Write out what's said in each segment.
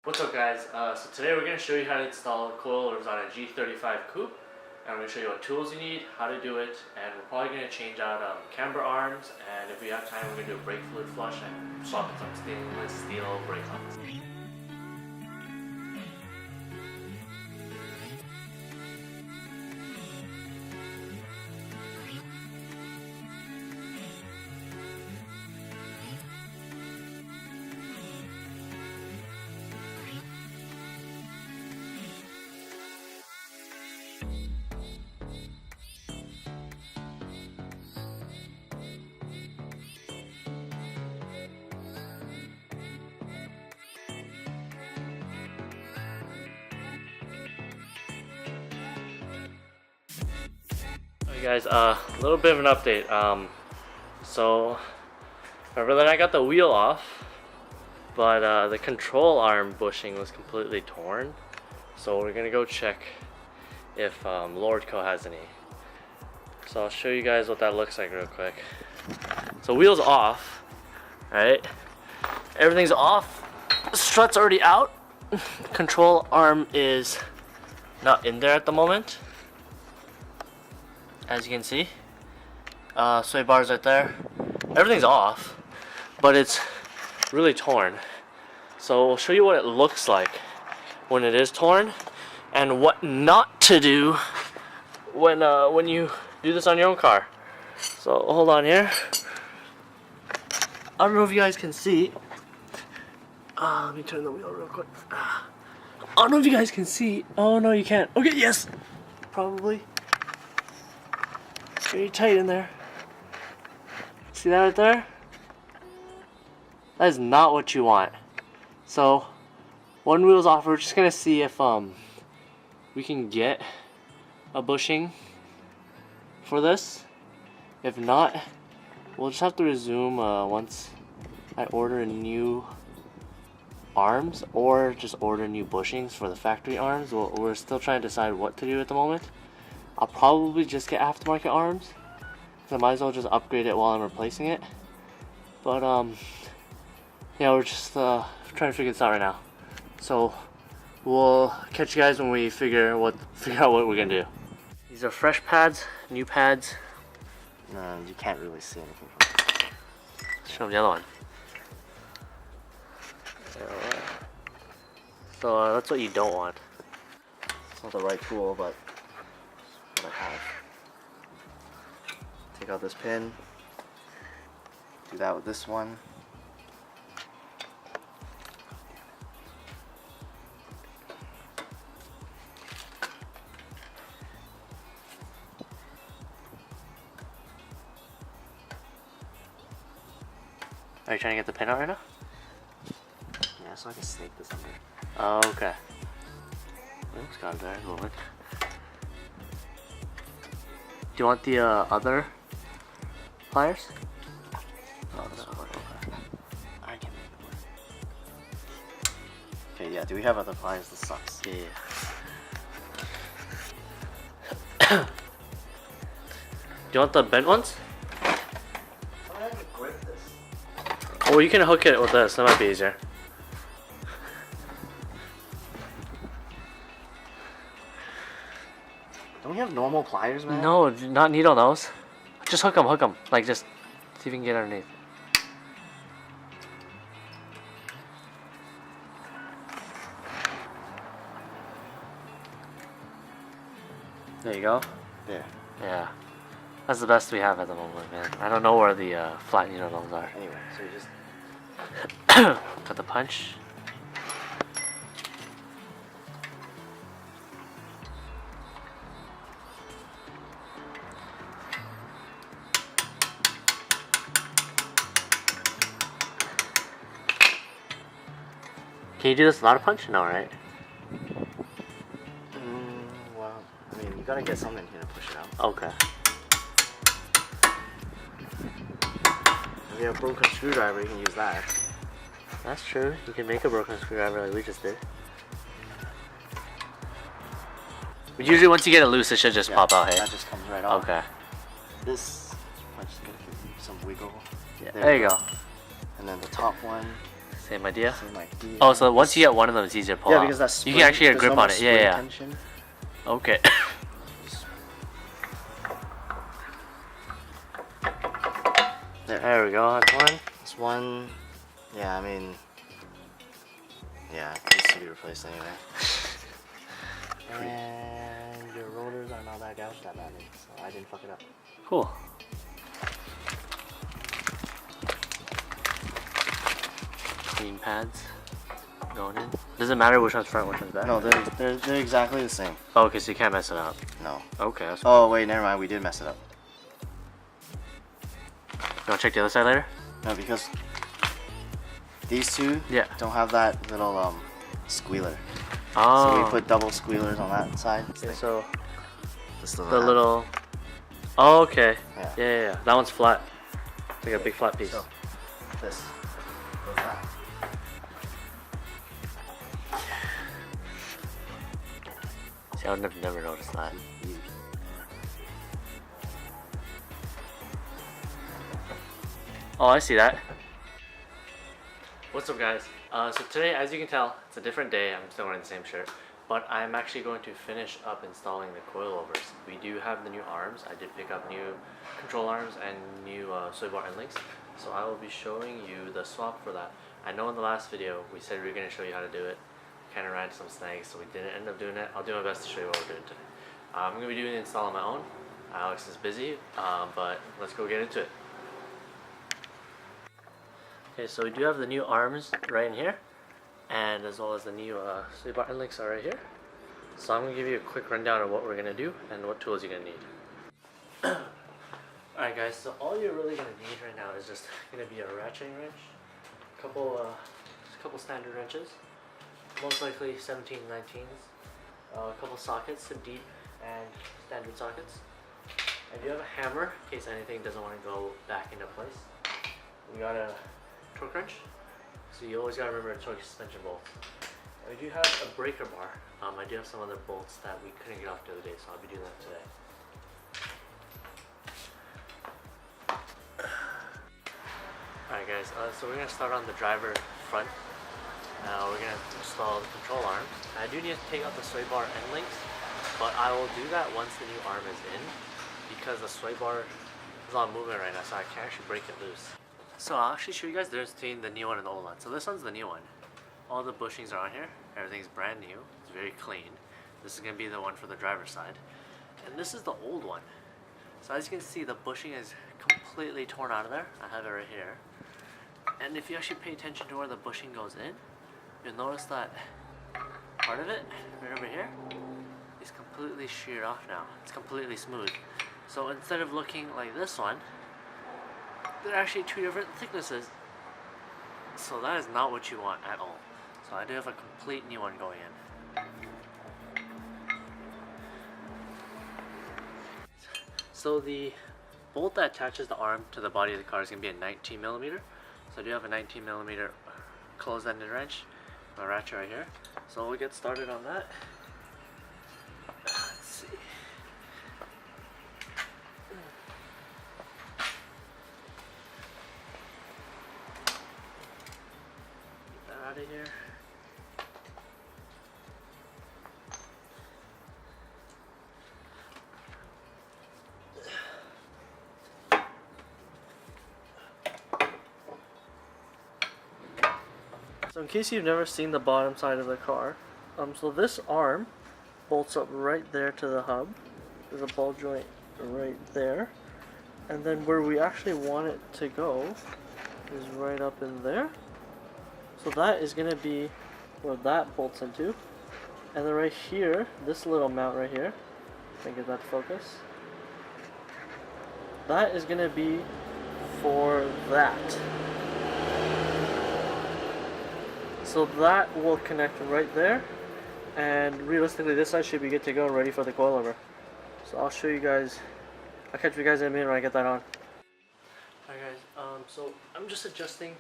What's up guys, so today we're going to show you how to install coilovers on a G35 coupe, and we're going to show you what tools you need, how to do it, and we're probably going to change out camber arms, and if we have time we're going to do a brake fluid flush and swap in some stainless steel brake lines. Hey guys, a little bit of an update. So remember that I got the wheel off, but the control arm bushing was completely torn. So we're gonna go check if Lordco has any. So I'll show you guys what that looks like real quick. So wheel's off, right? Everything's off. Strut's already out. Control arm is not in there at the moment. As you can see, sway bars right there. Everything's off, but it's really torn. So we'll show you what it looks like when it is torn, and what not to do when you do this on your own car. So hold on here. I don't know if you guys can see. Let me turn the wheel real quick. I don't know if you guys can see. Oh no, you can't. Okay, yes, probably. Pretty tight in there. See that right there? That is not what you want. So one wheel's off. We're just gonna see if we can get a bushing for this. If not, we'll just have to resume once I order new arms, or just order new bushings for the factory arms. We're still trying to decide what to do at the moment. I'll probably just get aftermarket arms, so I might as well just upgrade it while I'm replacing it. But yeah, we're just trying to figure this out right now. So we'll catch you guys when we figure out what we're gonna do. These are fresh pads, new pads. No, you can't really see anything from it. Show them the other one. So that's what you don't want. It's not the right tool, but what I have. Take out this pin. Do that with this one. Are you trying to get the pin out right now? Yeah, so I can snake this under. Oh, okay. It's got there a little bit. Do you want the other pliers? Oh, this one. Okay. I can make it work. Okay, yeah, do we have other pliers? This sucks. Yeah. Do you want the bent ones? I have to grip this. Or you can hook it with this, that might be easier. Don't we have normal pliers, man? No, not needle nose. Just hook them. Like, just see if you can get underneath. There you go. There. Yeah. That's the best we have at the moment, man. I don't know where the flat needle nose are. Anyway, so you just... Got the punch. Can you do this without a punch? No, right? Well, I mean, you gotta get something here to push it out. Okay. If you have a broken screwdriver, you can use that. That's true. You can make a broken screwdriver like we just did. But usually once you get it loose, it should just pop out, hey? That just comes right off. Okay. This, I'm just gonna give you some wiggle. Yeah, there you go. And then the top one, Same idea? Same idea. Oh, so once you get one of them, it's easier to pull out. because that's you can actually get a grip on it. Yeah, yeah. Tension. Okay. There we go, that's one. This one, yeah, I mean, yeah, it needs to be replaced anyway. And your rotors are not that gouged that badly, so I didn't fuck it up. Cool. Clean pads going in. Does it matter which one's front, which one's back? No, they're exactly the same. Oh, okay, so you can't mess it up. No. Okay, that's cool. Oh wait, never mind. We did mess it up. You wanna check the other side later? No, because these two don't have that little squealer. Oh. So we put double squealers on that side. Okay, so this the little. Oh, okay. Yeah. Yeah. That one's flat. It's like a big flat piece. So this goes back. See, I would never noticed that. Oh, I see that. What's up, guys? So today, as you can tell, it's a different day. I'm still wearing the same shirt, but I'm actually going to finish up installing the coilovers. We do have the new arms. I did pick up new control arms and new sway bar end links, so I will be showing you the swap for that. I know in the last video we said we were going to show you how to do it. Kind of ran into some snags, so we didn't end up doing it. I'll do my best to show you what we're doing today. I'm going to be doing the install on my own. Alex is busy, but let's go get into it. Okay, so we do have the new arms right in here, and as well as the new sway bar end links are right here. So I'm going to give you a quick rundown of what we're going to do and what tools you're going to need. Alright guys, so all you're really going to need right now is just going to be a ratcheting wrench, a couple standard wrenches, most likely 17, 19s, a couple sockets, some deep and standard sockets. I do have a hammer in case anything doesn't want to go back into place. We got a torque wrench, so you always got to remember to torque suspension bolts. And we do have a breaker bar. I do have some other bolts that we couldn't get off the other day, so I'll be doing that today. Alright guys, so we're going to start on the driver front. Now we're going to install the control arm. I do need to take out the sway bar end links, but I will do that once the new arm is in, because the sway bar is on movement right now, so I can actually break it loose. So I'll actually show you guys the difference between the new one and the old one. So this one's the new one. All the bushings are on here. Everything's brand new. It's very clean. This is going to be the one for the driver's side. And this is the old one. So as you can see, the bushing is completely torn out of there. I have it right here. And if you actually pay attention to where the bushing goes in, you'll notice that part of it, right over here, is completely sheared off now. It's completely smooth. So instead of looking like this one, they're actually two different thicknesses. So that is not what you want at all. So I do have a complete new one going in. So the bolt that attaches the arm to the body of the car is going to be a 19mm. So I do have a 19mm closed-ended wrench, my ratchet right here. So we'll get started on that. Let's see. Get that out of here. So in case you've never seen the bottom side of the car, so this arm bolts up right there to the hub. There's a ball joint right there. And then where we actually want it to go is right up in there. So that is going to be where that bolts into. And then right here, this little mount right here, if I can get that to focus, that is going to be for that. So that will connect right there, and realistically this side should be good to go and ready for the coilover. So I'll show you guys, I'll catch you guys in a minute when I get that on. Alright guys, so I'm just adjusting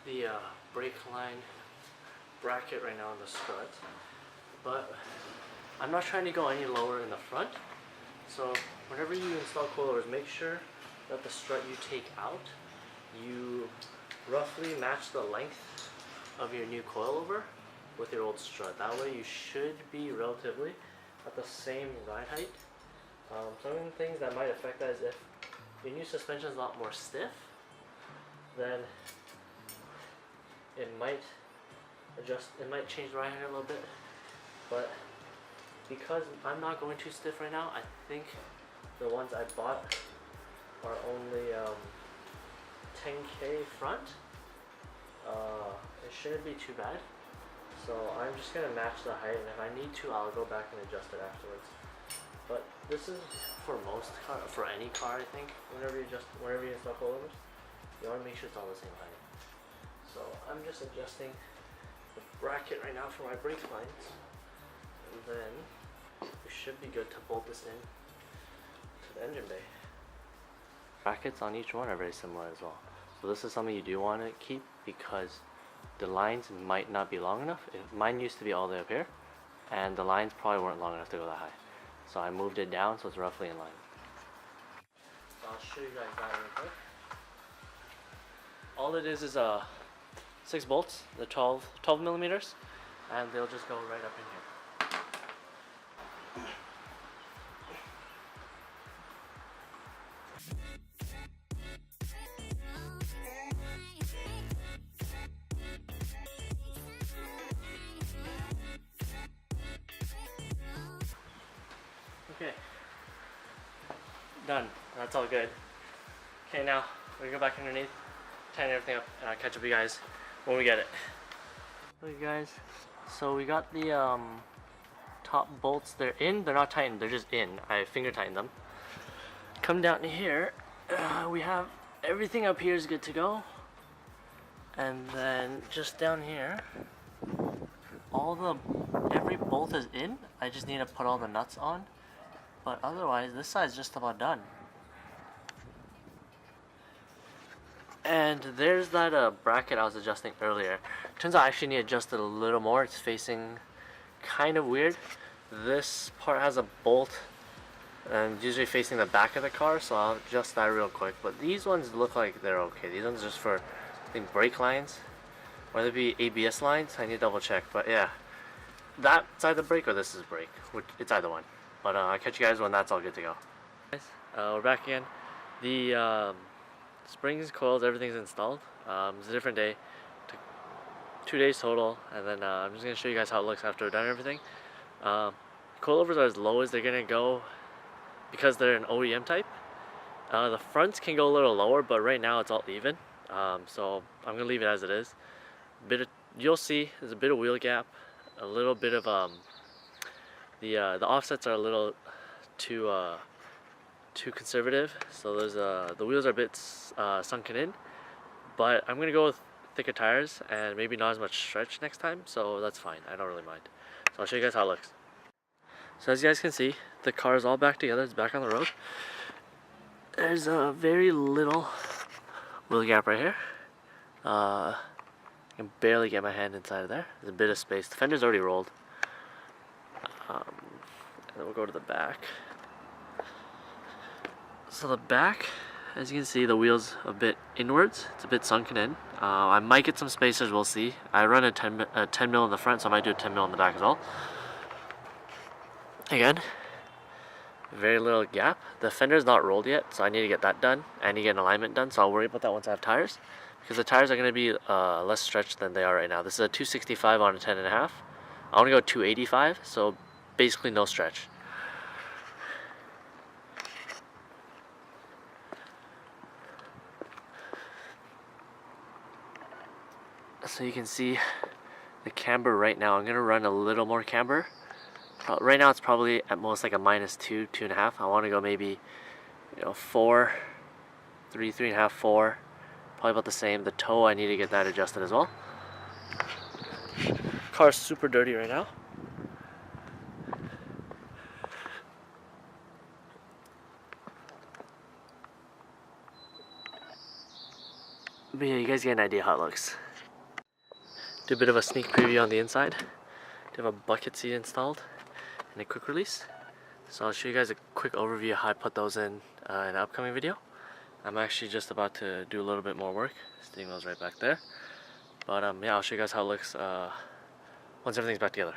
the brake line bracket right now on the strut, but I'm not trying to go any lower in the front. So whenever you install coilovers, make sure that the strut you take out, you roughly match the length of your new coilover with your old strut. That way you should be relatively at the same ride height. Some of the things that might affect that is if your new suspension is a lot more stiff, then it might change the ride height a little bit. But because I'm not going too stiff right now, I think the ones I bought are only 10K front. It shouldn't be too bad. So I'm just gonna match the height, and if I need to, I'll go back and adjust it afterwards. But this is for any car, I think. Whenever you install coilovers, you want to make sure it's all the same height. So I'm just adjusting the bracket right now for my brake lines, and then we should be good to bolt this in to the engine bay. Brackets on each one are very similar as well. So this is something you do want to keep because the lines might not be long enough. Mine used to be all the way up here, and the lines probably weren't long enough to go that high. So I moved it down so it's roughly in line. So I'll show you guys that real quick. All it is 6 bolts, the 12 millimeters, and they'll just go right up in here. Okay, done. That's all good. Okay, now we're gonna go back underneath, tighten everything up, and I'll catch up with you guys when we get it. Okay guys, so we got the top bolts. They're in, they're not tightened, they're just in. I finger tightened them. Come down here, we have everything up here is good to go. And then just down here, every bolt is in. I just need to put all the nuts on. But otherwise, this side's just about done. And there's that bracket I was adjusting earlier. Turns out I actually need to adjust it a little more. It's facing kind of weird. This part has a bolt and usually facing the back of the car, so I'll adjust that real quick. But these ones look like they're okay. These ones are just for, I think, brake lines. Whether it be ABS lines, I need to double check. But yeah, that side of the brake or this is brake. It's either one. But I'll catch you guys when that's all good to go. Guys, we're back again. The springs, coils, everything's installed. It's a different day. Took 2 days total, and then I'm just gonna show you guys how it looks after we're done everything. Coilovers are as low as they're gonna go because they're an OEM type. The fronts can go a little lower, but right now it's all even. So I'm gonna leave it as it is. You'll see there's a bit of wheel gap, a little bit of the offsets are a little too conservative, so there's the wheels are a bit sunken in, but I'm gonna go with thicker tires and maybe not as much stretch next time, so that's fine. I don't really mind. So I'll show you guys how it looks. So as you guys can see, the car is all back together. It's back on the road. There's a very little wheel gap right here. I can barely get my hand inside of there. There's a bit of space. The fender's already rolled. And then we'll go to the back. So the back, as you can see, the wheel's a bit inwards. It's a bit sunken in. I might get some spacers, we'll see. I run a 10 mil in the front, so I might do a 10 mil in the back as well. Again, very little gap. The fender's not rolled yet, so I need to get that done. I need to get an alignment done, so I'll worry about that once I have tires. Because the tires are going to be less stretched than they are right now. This is a 265 on a 10.5. I want to go 285, so basically no stretch. So you can see the camber right now. I'm going to run a little more camber. Right now it's probably at most like a -2, 2.5. I want to go maybe, 4, 3, 3.5, 4. Probably about the same. The toe, I need to get that adjusted as well. Car's super dirty right now. But yeah, you guys get an idea how it looks. Do a bit of a sneak preview on the inside. Do have a bucket seat installed and a quick release. So I'll show you guys a quick overview of how I put those in an upcoming video. I'm actually just about to do a little bit more work. Steering wheel's right back there. But yeah, I'll show you guys how it looks once everything's back together.